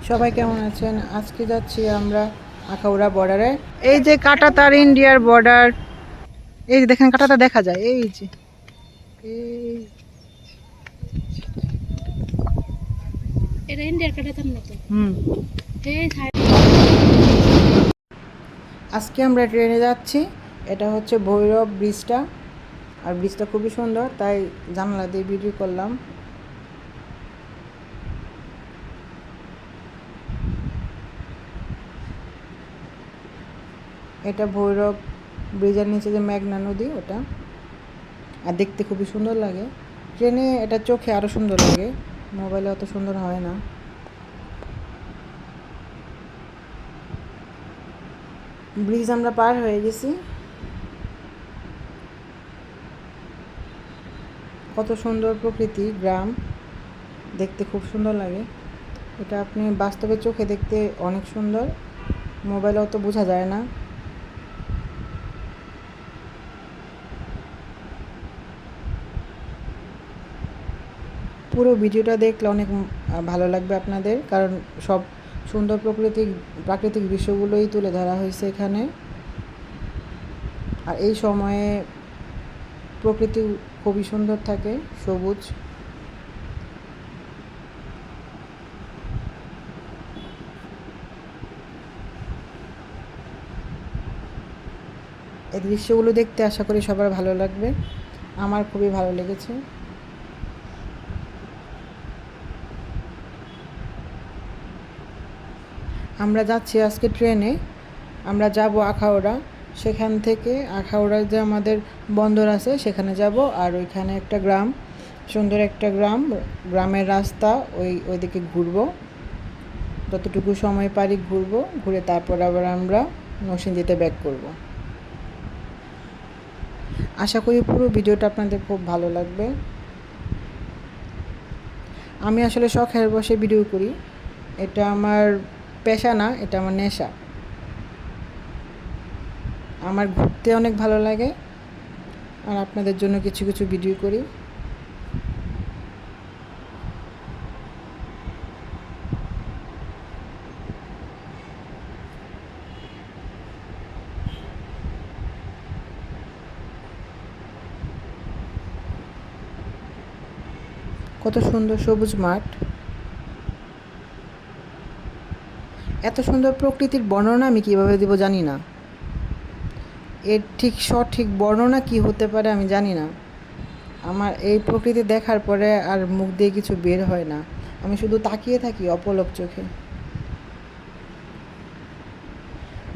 সবাই কেমন আছেন? আজকে যাচ্ছি আমরা আখাউড়া বর্ডারে। এই যে কাঁটাতার ইন্ডিয়ার বর্ডার, এই যে দেখেন কাঁটাতার দেখা যায়, এই যে এই এটা ইন্ডিয়ার কাটাতার না তো? হুম। এই আজকে আমরা ট্রেনে যাচ্ছি। এটা হচ্ছে ভৈরব ব্রিজটা, আর ব্রিজটা খুবই সুন্দর, তাই জানালা দিয়ে ভিডিও করলাম। এটা ভৈরব ব্রিজের নিচে যে মেঘনা নদী, ওটা। আর দেখতে খুবই সুন্দর লাগে। ট্রেনে এটা চোখে আরও সুন্দর লাগে, মোবাইলে অত সুন্দর হয় না। ব্রিজ আমরা পার হয়ে গেছি। কত সুন্দর প্রকৃতি, গ্রাম, দেখতে খুব সুন্দর লাগে। এটা আপনি বাস্তবে চোখে দেখতে অনেক সুন্দর, মোবাইলে অত বোঝা যায় না। পুরো ভিডিওটা দেখলে অনেক ভালো লাগবে আপনাদের, কারণ সব সুন্দর প্রাকৃতিক দৃশ্যগুলোই তুলে ধরা হয়েছে এখানে। আর এই সময়ে প্রকৃতি খুবই সুন্দর থাকে, সবুজ। এই দৃশ্যগুলো দেখতে আশা করি সবার ভালো লাগবে। আমার খুবই ভালো লেগেছে। আমরা যাচ্ছি আজকে ট্রেনে। আমরা যাব আখাউড়া। সেখান থেকে আখাউড়ার যে আমাদের বন্দর আছে সেখানে যাব, আর ওইখানে একটা গ্রাম, সুন্দর একটা গ্রাম, গ্রামের রাস্তা, ওইদিকে ঘুরবো, যতটুকু সময় পারি ঘুরবো, ঘুরে তারপর আবার আমরা নরসিংদীতে ব্যাক করব। আশা করি পুরো ভিডিওটা আপনাদের খুব ভালো লাগবে। আমি আসলে শখের বসে ভিডিও করি, এটা আমার পেশা না, এটা আমার নেশা। আমার ঘুরতে অনেক ভালো লাগে, আর আপনাদের জন্য কিছু কিছু ভিডিও করি। কত সুন্দর সবুজ মাঠ, এত সুন্দর প্রকৃতির বর্ণনা আমি কীভাবে দেবো জানি না। এর ঠিক সঠিক বর্ণনা কি হতে পারে আমি জানি না। আমার এই প্রকৃতি দেখার পরে আর মুখ দিয়ে কিছু বের হয় না, আমি শুধু তাকিয়ে থাকি অপলক চোখে।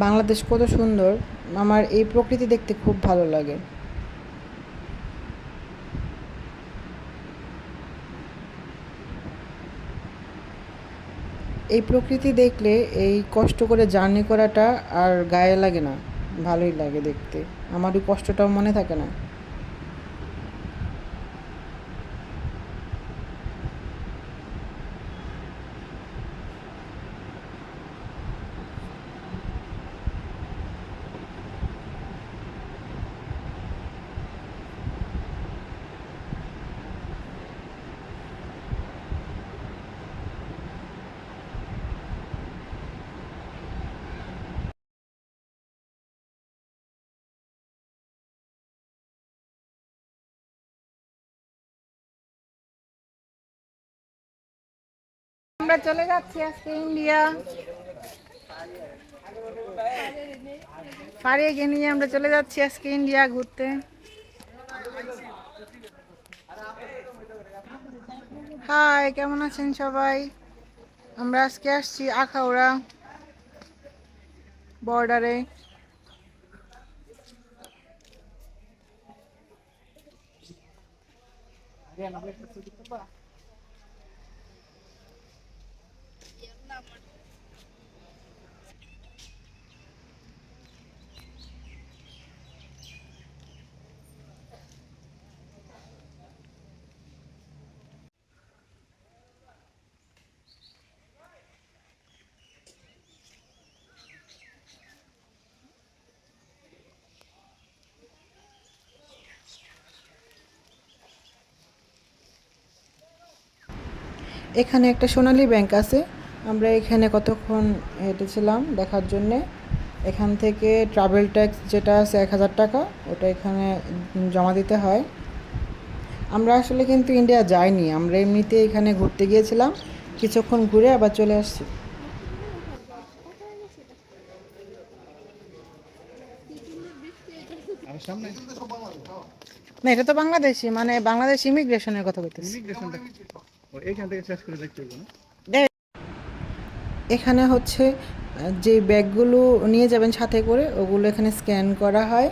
বাংলাদেশ কত সুন্দর, আমার এই প্রকৃতি দেখতে খুব ভালো লাগে। এই প্রকৃতি দেখলে এই কষ্ট করে জার্নি করাটা আর গায়ে লাগে না, ভালোই লাগে দেখতে। আমার ওই কষ্টটাও মনে থাকে না। আমরা চলে যাচ্ছি আজকে ইন্ডিয়া। ফারিয়াকে নিয়ে আমরা চলে যাচ্ছি আজকে ইন্ডিয়া ঘুরতে। হাই, কেমন আছেন সবাই? আমরা আজকে আসছি আখাউড়া বর্ডারে। এখানে একটা সোনালী ব্যাংক আছে, আমরা এখানে কতক্ষণ হেঁটেছিলাম দেখার জন্যে। এখান থেকে ট্রাভেল ট্যাক্স যেটা আছে 1,000 টাকা, ওটা এখানে জমা দিতে হয়। আমরা আসলে কিন্তু ইন্ডিয়া যাইনি, আমরা এমনিতে এখানে ঘুরতে গিয়েছিলাম, কিছুক্ষণ ঘুরে আবার চলে আসছি। না, এটা তো বাংলাদেশি, মানে বাংলাদেশ ইমিগ্রেশনের কথা বলতেছি। এখানে হচ্ছে যে ব্যাগগুলো নিয়ে যাবেন সাথে করে, ওগুলো এখানে স্ক্যান করা হয়।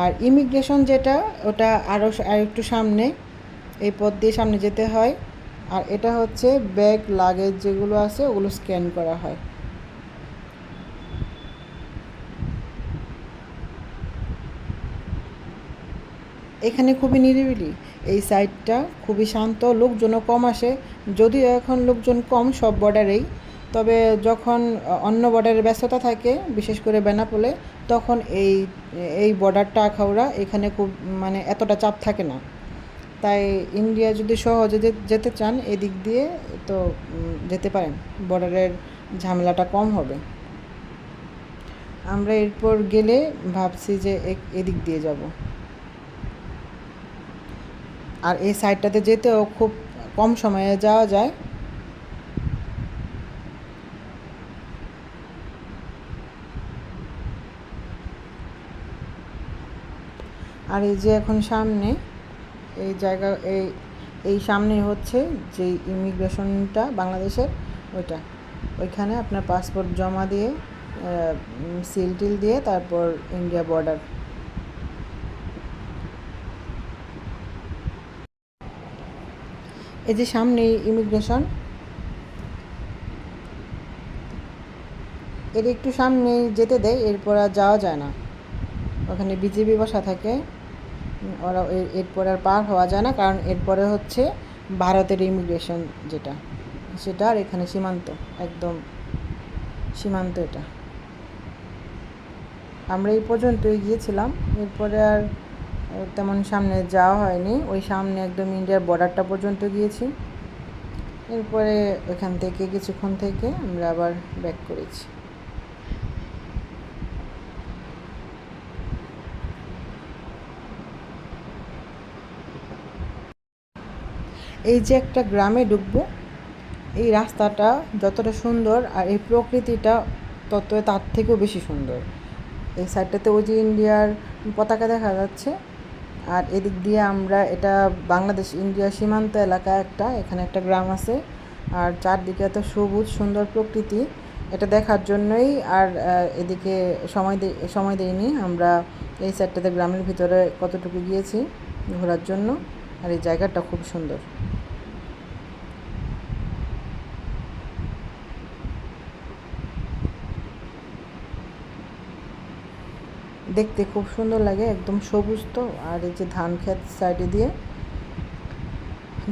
আর ইমিগ্রেশন যেটা, ওটা আর একটু সামনে, এই পথ দিয়ে সামনে যেতে হয়। আর এটা হচ্ছে ব্যাগ লাগেজ যেগুলো আছে ওগুলো স্ক্যান করা হয়। এখানে খুবই নিরিবিলি, এই সাইডটা খুবই শান্ত, লোকজনও কম আসে। যদিও এখন লোকজন কম সব বর্ডারেই, তবে যখন অন্য বর্ডারে ব্যস্ততা থাকে, বিশেষ করে বেনাপোলে, তখন এই বর্ডারটা আখাউড়া, এখানে খুব মানে এতটা চাপ থাকে না। তাই ইন্ডিয়া যদি সহজে যেতে চান এদিক দিয়ে, তো যেতে পারেন, বর্ডারের ঝামেলাটা কম হবে। আমরা এরপর গেলে ভাবছি যে এদিক দিয়ে যাব। আর এই সাইডটাতে যেতেও খুব কম সময়ে যাওয়া যায়। আর এই যে এখন সামনে এই জায়গা, এই সামনে হচ্ছে যে ইমিগ্রেশনটা বাংলাদেশের, ওইখানে আপনার পাসপোর্ট জমা দিয়ে সিল টিল দিয়ে তারপর ইন্ডিয়া বর্ডার। এই যে সামনে ইমিগ্রেশন, এর একটু সামনে যেতে দেয়, এরপর আর যাওয়া যায় না। ওখানে বিজিবি বসা থাকে, ওরা এরপর আর পার হওয়া যায় না, কারণ এরপরে হচ্ছে ভারতের ইমিগ্রেশন যেটা, সেটা আর এখানে সীমান্ত, একদম সীমান্ত এটা। আমরা এই পর্যন্তই গিয়েছিলাম, এরপরে আর তেমন সামনে যাওয়া হয়নি। ওই সামনে একদম ইন্ডিয়ার বর্ডারটা পর্যন্ত গিয়েছি, এরপরে ওখান থেকে কিছুক্ষণ থেকে আমরা আবার ব্যাক করেছি। এই যে একটা গ্রামে ঢুকবো, এই রাস্তাটা যতটা সুন্দর আর এই প্রকৃতিটা তত তার থেকেও বেশি সুন্দর। এই সাইডটাতে ওই যে ইন্ডিয়ার পতাকা দেখা যাচ্ছে, আর এদিক দিয়ে আমরা, এটা বাংলাদেশ ইন্ডিয়া সীমান্ত এলাকা একটা, এখানে একটা গ্রাম আছে, আর চারদিকে এত সবুজ সুন্দর প্রকৃতি, এটা দেখার জন্যই আর এদিকে সময় দেইনি আমরা। এই সাইডটাতে গ্রামের ভিতরে কতটুকু গিয়েছি ঘোরার জন্য, আর এই জায়গাটা খুব সুন্দর। দেখতে খুব সুন্দর লাগে, একদম সবুজ তো। আর এই যে ধান ক্ষেত সাইডে দিয়ে,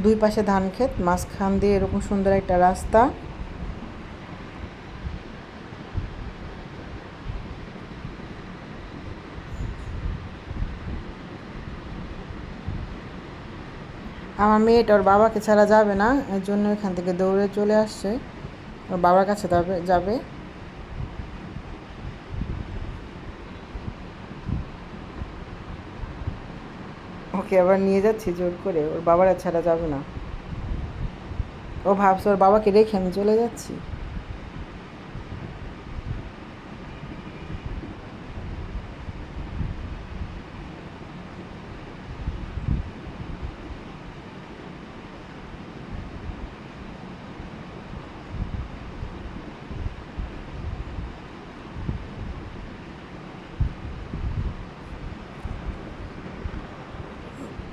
দুই পাশে ধান ক্ষেত, মাঝখান দিয়ে এরকম সুন্দর একটা রাস্তা। আমার মেয়েটা ওর বাবাকে ছাড়া যাবে না, এর জন্য এখান থেকে দৌড়ে চলে আসছে, ওর বাবার কাছে যাবে। ওকে আবার নিয়ে যাচ্ছি জোর করে, ওর বাবারা ছাড়া যাবে না। ও ভাবছে ওর বাবাকে রেখে আমি চলে যাচ্ছি।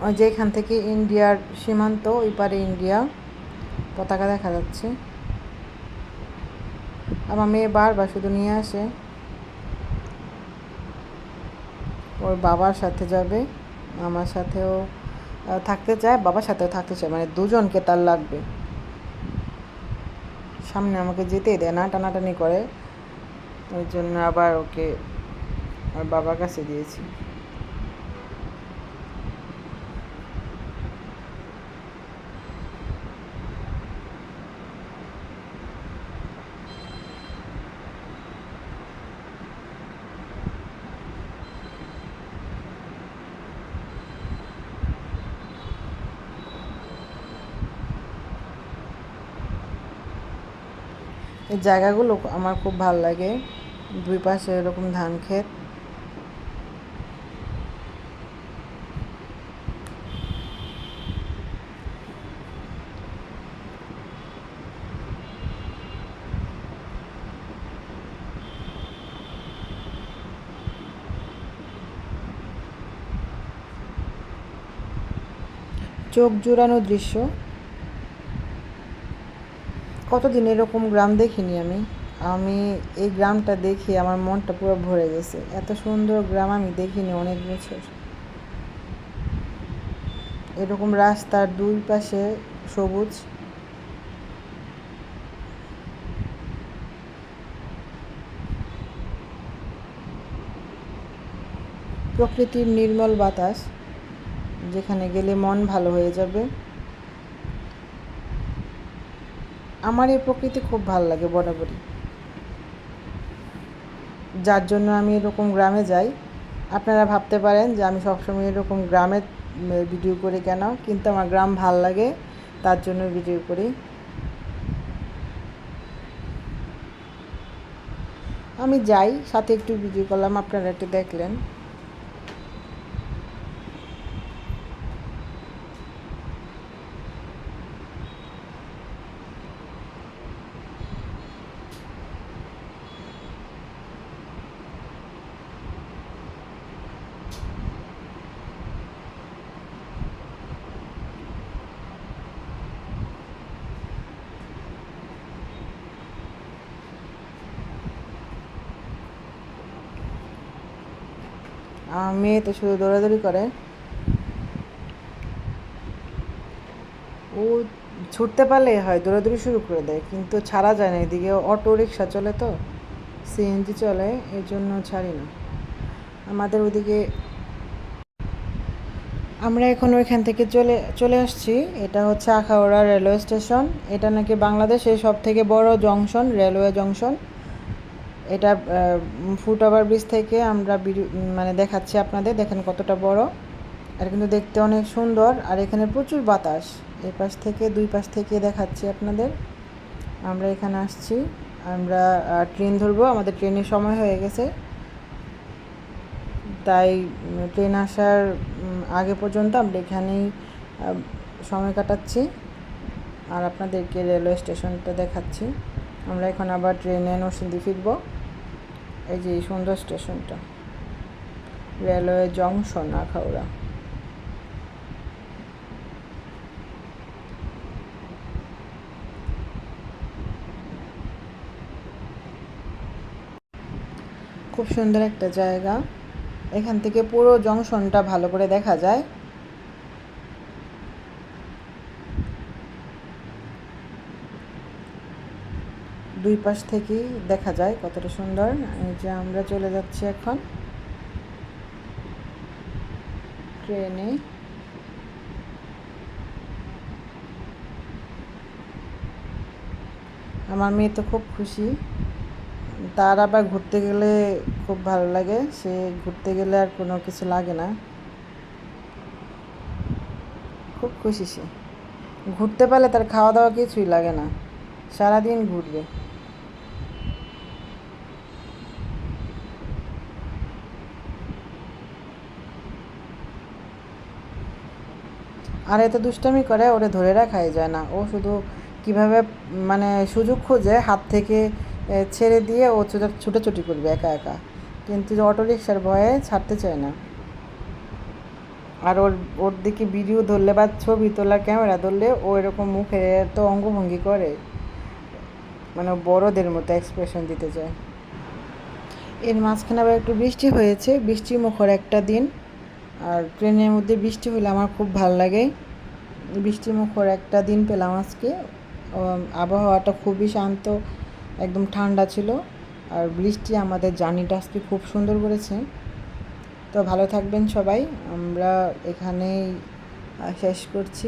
ওই যে এখান থেকে ইন্ডিয়ার সীমান্ত, ওই পারে ইন্ডিয়া পতাকা দেখা যাচ্ছে। আমার মেয়ে বারবার শুধু নিয়ে আসে, ওর বাবার সাথে যাবে, আমার সাথেও থাকতে চায়, বাবার সাথেও থাকতে চায়, মানে দুজনকে তার লাগবে। সামনে আমাকে যেতেই দেয় না, টানাটানি করে, ওই জন্য আবার ওকে ওর বাবার কাছে দিয়েছি। এই জায়গাগুলো আমার খুব ভালো লাগে, দুই পাশে এরকম ধান ক্ষেত। চোখ জুড়ানো দৃশ্য, কতদিন এরকম গ্রাম দেখিনি আমি। আমি এই গ্রামটা দেখে আমার মনটা পুরো ভরে গেছে। এত সুন্দর গ্রাম আমি দেখিনি অনেক বছর। এরকম রাস্তার দুই পাশে সবুজ, প্রকৃতির নির্মল বাতাস, যেখানে গেলে মন ভালো হয়ে যাবে। আমার এই প্রকৃতি খুব ভালো লাগে বরাবরই, যার জন্য আমি এরকম গ্রামে যাই। আপনারা ভাবতে পারেন যে আমি সবসময় এরকম গ্রামে ভিডিও করি কেন, কিন্তু আমার গ্রাম ভাল লাগে, তার জন্য ভিডিও করি। আমি যাই, সাথে একটু ভিডিও করলাম, আপনারা একটু দেখলেন। আমার মেয়ে তো শুধু দৌড়াদৌড়ি করে, ও ছুটতে পারলেই হয় দৌড়াদৌড়ি শুরু করে দেয়, কিন্তু ছাড়া যায় না। এদিকে অটো রিক্সা চলে, তো সিএনজি চলে, এর জন্য ছাড়ি না। আমাদের ওদিকে আমরা এখন ওইখান থেকে চলে আসছি। এটা হচ্ছে আখাউড়া রেলওয়ে স্টেশন। এটা নাকি বাংলাদেশের সব থেকে বড় জংশন, রেলওয়ে জংশন। এটা ফুট ওভার ব্রিজ থেকে আমরা মানে দেখাচ্ছি আপনাদের, দেখেন কতটা বড়। আর কিন্তু দেখতে অনেক সুন্দর, আর এখানে প্রচুর বাতাস। এই পাশ থেকে দুই পাশ থেকে দেখাচ্ছি আপনাদের। আমরা এখানে আসছি, আমরা ট্রেন ধরবো, আমাদের ট্রেনের সময় হয়ে গেছে, তাই ট্রেন আসার আগে পর্যন্ত আমরা এখানেই সময় কাটাচ্ছি, আর আপনাদেরকে রেলওয়ে স্টেশনটা দেখাচ্ছি। আমরা এখন আবার ট্রেনে নরসিংদী ফিরবো। এই যে সুন্দর স্টেশনটা, রেলওয়ে জংশন আখাউড়া। খুব সুন্দর একটা জায়গা, এখান থেকে পুরো জংশনটা ভালো করে দেখা যায়। দুই পাশ থেকেই দেখা যায় কতটা সুন্দর। এই যে আমরা চলে যাচ্ছি এখন ট্রেনে। আমার মেয়ে তো খুব খুশি, তার আবার ঘুরতে গেলে খুব ভালো লাগে, সে ঘুরতে গেলে আর কোনো কিছু লাগে না, খুব খুশি সে। ঘুরতে পারলে তার খাওয়া দাওয়া কিছুই লাগে না, সারাদিন ঘুরবে। আর এত দুষ্টামি করে, ওরে ধরে রাখাই যায় না। ও শুধু কিভাবে মানে সুযোগ খুঁজে হাত থেকে ছেড়ে দিয়ে ও ছুটোছুটি করবে একা একা, কিন্তু অটো রিক্সার ভয়ে ছাড়তে চায় না। আর ওর ওর দিকে ভিডিও ধরলে বা ছবি তোলার ক্যামেরা ধরলে ও এরকম মুখে তো অঙ্গভঙ্গি করে, মানে বড়দের মতো এক্সপ্রেশন দিতে চায়। এর মাঝখানে আবার একটু বৃষ্টি হয়েছে, বৃষ্টি মুখর একটা দিন। আর ট্রেনের মধ্যে বৃষ্টি হলে আমার খুব ভালো লাগে। বৃষ্টি মুখর একটা দিন পেলাম আজকে। আবহাওয়াটা খুবই শান্ত, একদম ঠান্ডা ছিল। আর বৃষ্টি আমাদের জার্নিটা আজকে খুব সুন্দর করেছে। তো ভালো থাকবেন সবাই, আমরা এখানেই শেষ করছি।